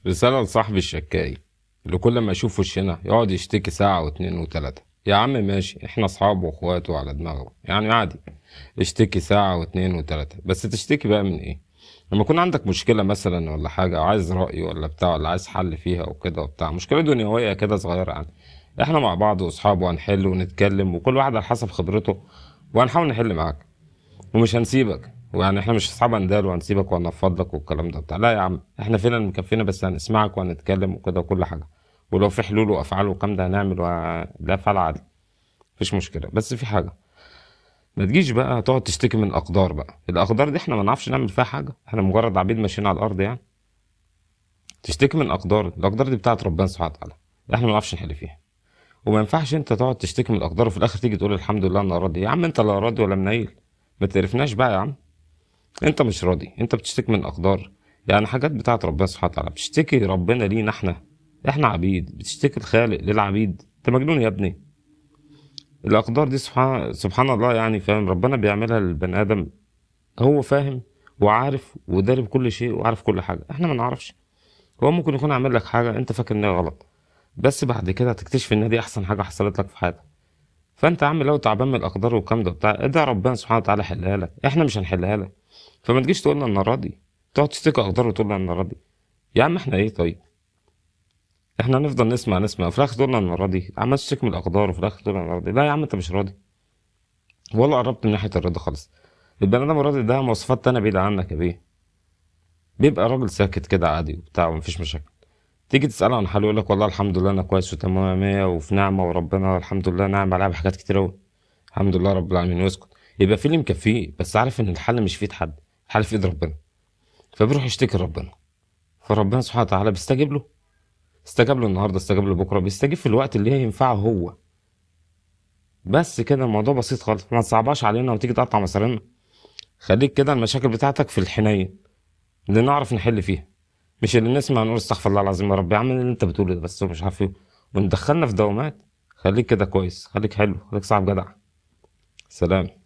رسالة لصاحبي الشكاي اللي كل ما يشوف وشنا يقعد يشتكي ساعة واتنين وتلاتة. يا عم ماشي، احنا اصحاب واخوات وعلى دماغه يعني عادي. اشتكي ساعة واتنين وتلاتة، بس تشتكي بقى من ايه؟ لما يكون عندك مشكلة مثلا ولا حاجة أو عايز رأي ولا بتاع ولا عايز حل فيها وكده وبتاع، مشكلة دنيوية كده صغيرة يعني. احنا مع بعض واصحاب وهنحل ونتكلم وكل واحد على حسب خبرته، وهنحاول نحل معاك ومش هنسيبك. ويعني احنا مش اصحاب اندال وهنسيبك وهنفض لك والكلام ده بتاع، لا يا عم، احنا فينا مكفينا، بس هنسمعك وهنتكلم وكده وكل حاجه. ولو في حلول وافعال والكلام ده هنعمل لا افعال عادي، مفيش مشكله. بس في حاجه، ما تجيش بقى تقعد تشتكي من الاقدار. بقى الاقدار دي احنا ما نعرفش نعمل فيها حاجه، احنا مجرد عبيد ماشيين على الارض يعني. تشتكي من الاقدار، الاقدار دي بتاعت ربنا سبحانه وتعالى، احنا ما نعرفش نحل فيها. وما ينفعش انت تقعد تشتكي من الاقدار وفي الاخر تيجي تقول الحمد لله انا راضي. يا عم انت لا راضي ولا منيل، ما تعرفناش بقى يا عم. انت مش راضي، انت بتشتكي من اقدار، يعني حاجات بتاعت ربنا سبحانه وتعالى. بتشتكي ربنا لينا احنا عبيد، بتشتكي الخالق للعبيد؟ انت مجنون يا ابني. الاقدار دي سبحان الله يعني، فاهم؟ ربنا بيعملها للبني ادم، هو فاهم وعارف ودارب كل شيء وعارف كل حاجه، احنا ما نعرفش. هو ممكن يكون عامل لك حاجه انت فاكر انها غلط، بس بعد كده هتكتشف ان دي احسن حاجه حصلت لك في حياتك. فانت يا عم لو تعبان من الاقدار والكلام ده بتاع، ادعي ربنا سبحانه وتعالى يحلها لك، احنا مش هنحلها لك. فما تجيش تقول لنا انا راضي، تقعد تشتكي اقدار وتقول لنا انا راضي. يا عم احنا ايه طيب؟ احنا نفضل نسمع وفي الاخر تقول لنا انا راضي؟ عمال تشتكي من الاقدار وفي الاخر تقول لنا انا راضي؟ لا يا عم انت مش راضي، ولا قربت من ناحيه الرضا خالص. البني ادم الراضي ده مواصفات تانية بعيدة عنك يا بيه. بيبقى راجل ساكت كده عادي وبتاع ومفيش مشاكل. تيجي تسأله عن حاله يقول لك والله الحمد لله انا كويس وتمام مية وفي نعمة وربنا الحمد لله نعم عليها بحاجات كتير أوي، الحمد لله رب العالمين، ويسكت. يبقى في اللي مكفيه، بس عارف ان الحل مش في ايد حد، الحل في ايد ربنا. فبيروح يشتكي لربنا، فربنا سبحانه وتعالى بيستجيب له. استجاب له النهارده، استجاب له بكره، بيستجيب في الوقت اللي هي ينفعه هو. بس كده الموضوع بسيط خالص، ما تصعباش علينا وتيجي تقطع مصارينا. خليك كده المشاكل بتاعتك في الحنين اللي نعرف نحل فيها، مش اللي نسمع نقول استغفر الله العظيم يا رب. يا عم اللي انت بتقوله ده بس مش عارف ايه، وندخلنا في دوامات. خليك كده كويس، خليك حلو، خليك صاحب جدع. سلام.